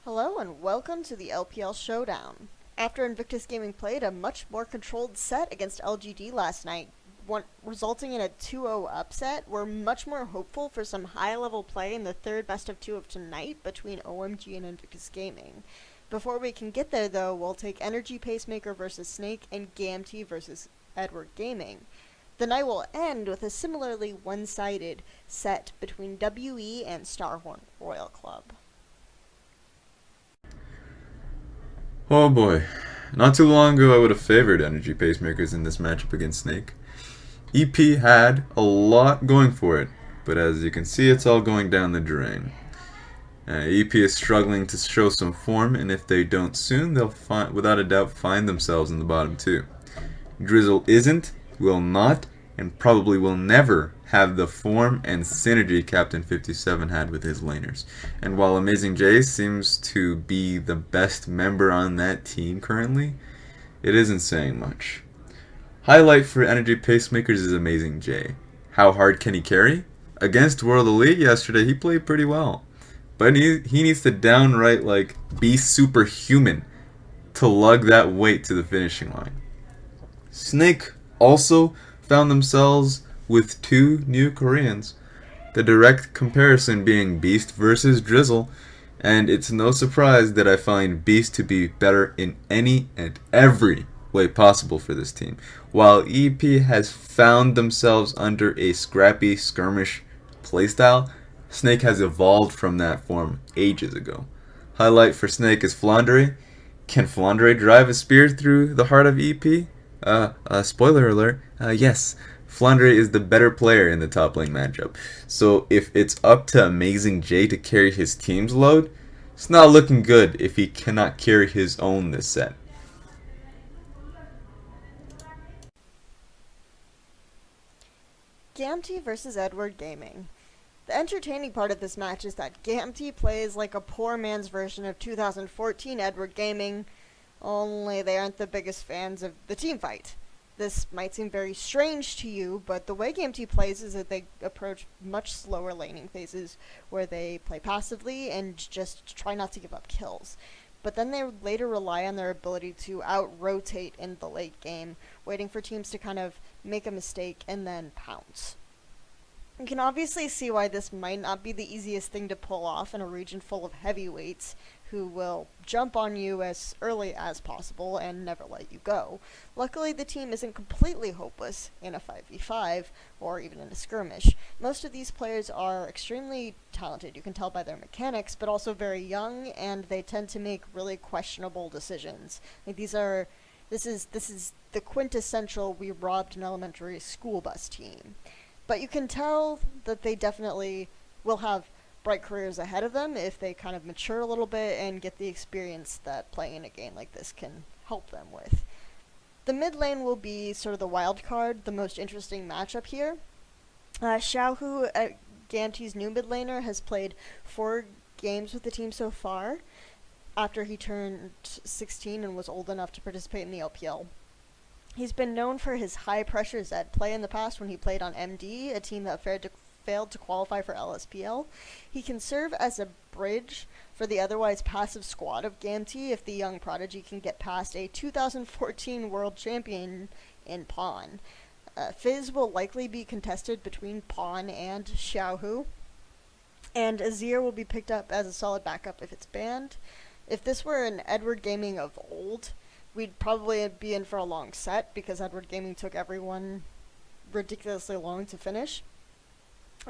Hello and welcome to the LPL Showdown. After Invictus Gaming played a much more controlled set against LGD last night, resulting in a 2-0 upset, we're much more hopeful for some high-level play in the third best of two of tonight between OMG and Invictus Gaming. Before we can get there though, we'll take Energy Pacemaker versus Snake and Gamtee versus Edward Gaming. The night will end with a similarly one-sided set between WE and Starhorn Royal Club. Oh boy. Not too long ago I would have favored Energy Pacemakers in this matchup against Snake. EP had a lot going for it, but as you can see it's all going down the drain. EP is struggling to show some form, and if they don't soon, they'll without a doubt find themselves in the bottom two. Drizzle isn't, will not, and probably will never have the form and synergy Captain 57 had with his laners. And while Amazing J seems to be the best member on that team currently, it isn't saying much. Highlight for Energy Pacemakers is Amazing J. How hard can he carry? Against World Elite yesterday, he played pretty well. But he needs to downright be superhuman to lug that weight to the finishing line. Snake also found themselves with two new Koreans, the direct comparison being Beast versus Drizzle, and it's no surprise that I find Beast to be better in any and every way possible for this team, while EP has found themselves under a scrappy skirmish playstyle. Snake has evolved from that form ages ago. Highlight for Snake is Flandre. Can Flandre drive a spear through the heart of EP? Spoiler alert, yes. Flandre is the better player in the top lane matchup. So if it's up to Amazing J to carry his team's load, it's not looking good if he cannot carry his own this set. Gamtee versus Edward Gaming. The entertaining part of this match is that Gamtee plays like a poor man's version of 2014 Edward Gaming, only they aren't the biggest fans of the team fight. This might seem very strange to you, but the way Gamtee plays is that they approach much slower laning phases where they play passively and just try not to give up kills. But then they later rely on their ability to out-rotate in the late game, waiting for teams to kind of make a mistake and then pounce. You can obviously see why this might not be the easiest thing to pull off in a region full of heavyweights who will jump on you as early as possible and never let you go. Luckily, the team isn't completely hopeless in a 5v5 or even in a skirmish. Most of these players are extremely talented, you can tell by their mechanics, but also very young, and they tend to make really questionable decisions. This is the quintessential we robbed an elementary school bus team. But you can tell that they definitely will have bright careers ahead of them if they kind of mature a little bit and get the experience that playing in a game like this can help them with. The mid lane will be sort of the wild card, the most interesting matchup here. Xiaohu, Gamtee's new mid laner, has played 4 games with the team so far after he turned 16 and was old enough to participate in the LPL. He's been known for his high-pressure Zed play in the past when he played on MD, a team that failed to qualify for LSPL. He can serve as a bridge for the otherwise passive squad of Gamtee if the young prodigy can get past a 2014 world champion in Pawn. Fizz will likely be contested between Pawn and Xiaohu, and Azir will be picked up as a solid backup if it's banned. If this were an Edward Gaming of old, we'd probably be in for a long set because Edward Gaming took everyone ridiculously long to finish.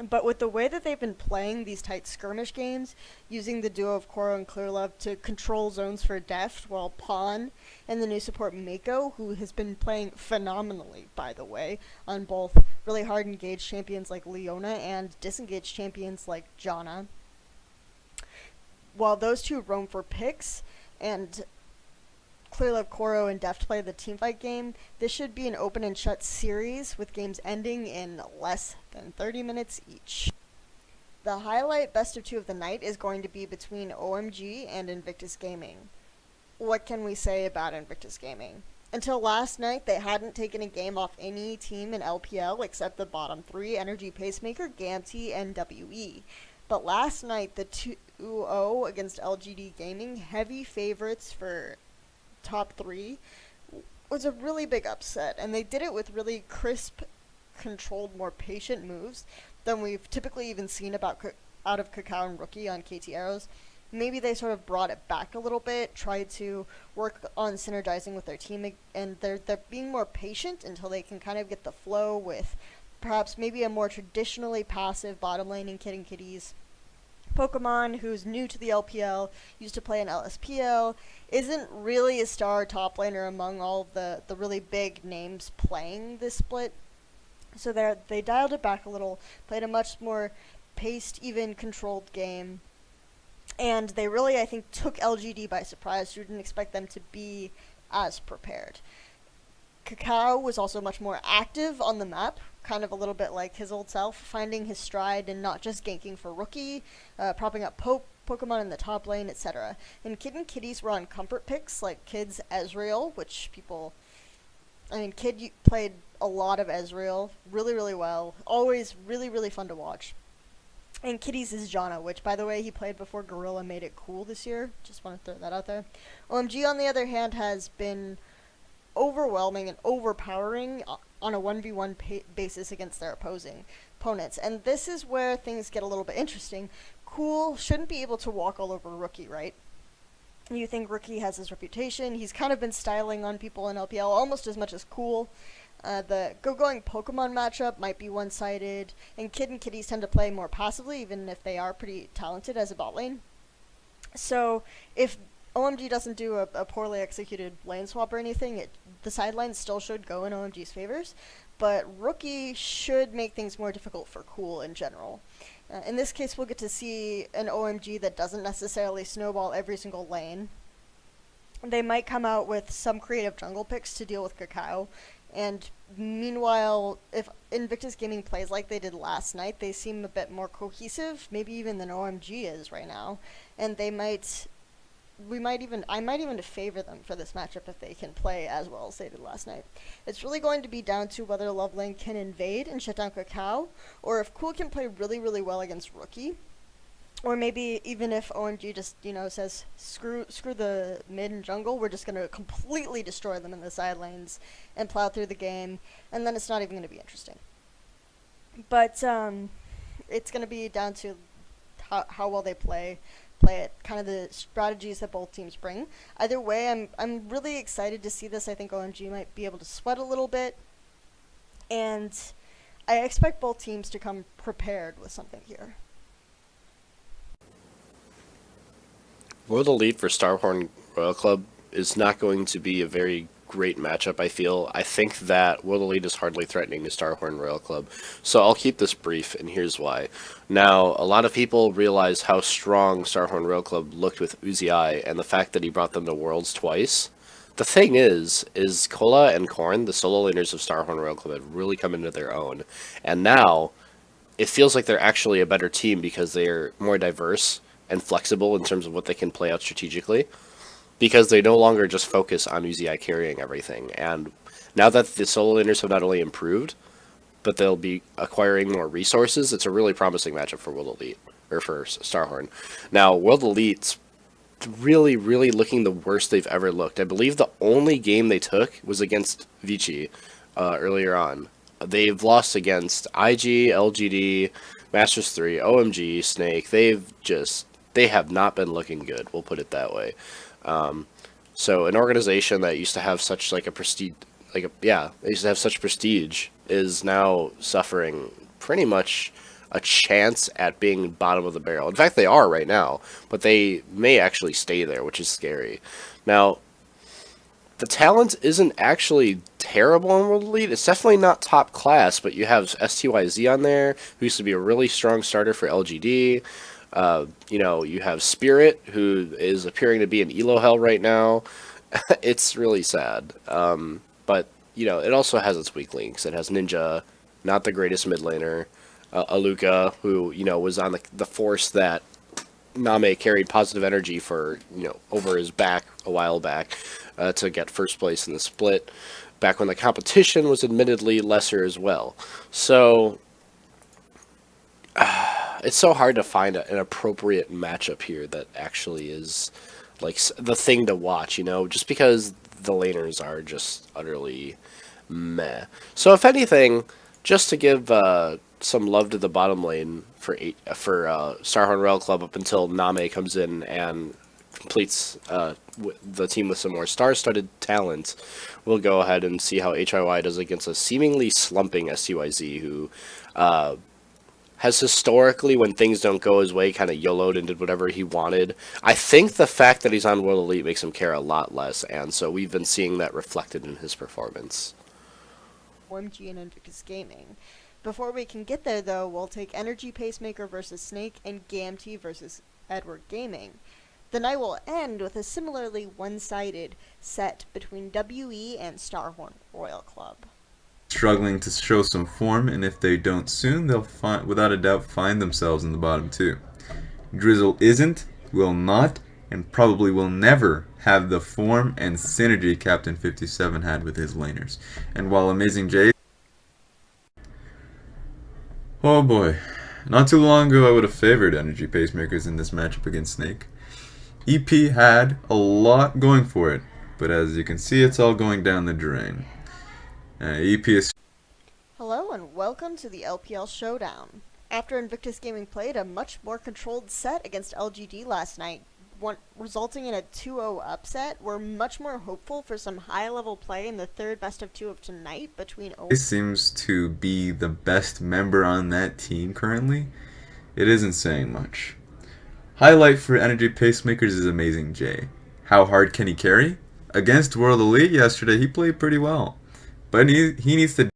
But with the way that they've been playing these tight skirmish games, using the duo of Koro and Clearlove to control zones for Deft, while Pawn and the new support Mako, who has been playing phenomenally, by the way, on both really hard engaged champions like Leona and disengaged champions like Janna. While those two roam for picks, and Clearlove, Koro, and Deft play the teamfight game, this should be an open and shut series with games ending in less than 30 minutes each. The highlight best of two of the night is going to be between OMG and Invictus Gaming. What can we say about Invictus Gaming? Until last night, they hadn't taken a game off any team in LPL except the bottom 3, Energy Pacemaker, Gamtee, and WE. But last night, the 2-0 against LGD Gaming, heavy favorites for top 3, was a really big upset. And they did it with really crisp, controlled, more patient moves than we've typically even seen out of Kakao and Rookie on KT Arrows. Maybe they sort of brought it back a little bit, tried to work on synergizing with their team, and they're being more patient until they can kind of get the flow with perhaps maybe a more traditionally passive bottom laning Kid and Kitties. Pokemon, who's new to the LPL, used to play in LSPL, isn't really a star top laner among all of the really big names playing this split. So they dialed it back a little, played a much more paced, even controlled game. And they really, I think, took LGD by surprise. You didn't expect them to be as prepared. Kakao was also much more active on the map, kind of a little bit like his old self, finding his stride and not just ganking for Rookie, propping up Pokemon in the top lane, etc. And Kid and Kitties were on comfort picks like Kid's Ezreal, which Kid played a lot of Ezreal, really, really well. Always really, really fun to watch. And Kitties is Janna, which, by the way, he played before Gorilla made it cool this year. Just want to throw that out there. OMG, on the other hand, has been overwhelming and overpowering on a 1v1 basis against their opponents. And this is where things get a little bit interesting. Cool shouldn't be able to walk all over Rookie, right? You think Rookie has his reputation. He's kind of been styling on people in LPL almost as much as Cool. The go-going Pokemon matchup might be one-sided, and Kid and Kitties tend to play more passively, even if they are pretty talented as a bot lane. So, if OMG doesn't do a poorly executed lane swap or anything, the sidelines still should go in OMG's favors, but Rookie should make things more difficult for Cool in general. In this case, we'll get to see an OMG that doesn't necessarily snowball every single lane. They might come out with some creative jungle picks to deal with Kakao. And meanwhile, if Invictus Gaming plays like they did last night, they seem a bit more cohesive, maybe even than OMG is right now. And I might even favor them for this matchup if they can play as well as they did last night. It's really going to be down to whether Loveland can invade and shut down Kakao, or if Cool can play really, really well against Rookie. Or maybe even if OMG just, says, screw the mid and jungle, we're just going to completely destroy them in the side lanes and plow through the game, and then it's not even going to be interesting. But it's going to be down to how well they play it, kind of the strategies that both teams bring. Either way, I'm really excited to see this. I think OMG might be able to sweat a little bit, and I expect both teams to come prepared with something here. World Elite for Starhorn Royal Club is not going to be a very great matchup, I feel. I think that World Elite is hardly threatening to Starhorn Royal Club, so I'll keep this brief, and here's why. Now, a lot of people realize how strong Starhorn Royal Club looked with Uzi, and the fact that he brought them to Worlds twice. The thing is Cola and Korn, the solo laners of Starhorn Royal Club, have really come into their own, and now it feels like they're actually a better team because they're more diverse and flexible in terms of what they can play out strategically, because they no longer just focus on Uzi carrying everything. And now that the solo laners have not only improved, but they'll be acquiring more resources, it's a really promising matchup for World Elite, or for Starhorn. Now, World Elite's really, really looking the worst they've ever looked. I believe the only game they took was against Vici earlier on. They've lost against IG, LGD, Masters 3, OMG, Snake. They have not been looking good, we'll put it that way. So an organization that used to have such they used to have such prestige is now suffering pretty much a chance at being bottom of the barrel. In fact, they are right now, but they may actually stay there, which is scary. Now, the talent isn't actually terrible in World Elite. It's definitely not top class, but you have STYZ on there, who used to be a really strong starter for LGD. You have Spirit, who is appearing to be in Elo Hell right now. It's really sad. But, it also has its weak links. It has Ninja, not the greatest mid laner. Aluka, who, was on the force that Name carried positive energy for, over his back a while back to get first place in the split, back when the competition was admittedly lesser as well. So, it's so hard to find an appropriate matchup here that actually is like the thing to watch, just because the laners are just utterly meh. So if anything, just to give some love to the bottom lane for Starhorn Royal Club up until Name comes in and completes the team with some more star-studded talent, we'll go ahead and see how HIY does against a seemingly slumping STYZ who has historically, when things don't go his way, kind of YOLO'd and did whatever he wanted. I think the fact that he's on World Elite makes him care a lot less, and so we've been seeing that reflected in his performance. OMG and Vici Gaming. Before we can get there, though, we'll take Energy Pacemaker versus Snake and Gamtee versus Edward Gaming. The night will end with a similarly one-sided set between WE and Starhorn Royal Club. Struggling to show some form, and if they don't soon, they'll without a doubt find themselves in the bottom two. Drizzle isn't, will not, and probably will never have the form and synergy Captain 57 had with his laners. And while Amazing J... Oh boy. Not too long ago I would have favored Energy Pacemakers in this matchup against Snake. EP had a lot going for it, but as you can see, it's all going down the drain. EP is... Hello and welcome to the LPL Showdown. After Invictus Gaming played a much more controlled set against LGD last night, resulting in a 2-0 upset, we're much more hopeful for some high-level play in the third best of two of tonight between... This seems to be the best member on that team currently. It isn't saying much. Highlight for Energy Pacemakers is Amazing J. How hard can he carry? Against World Elite yesterday, he played pretty well. But he needs to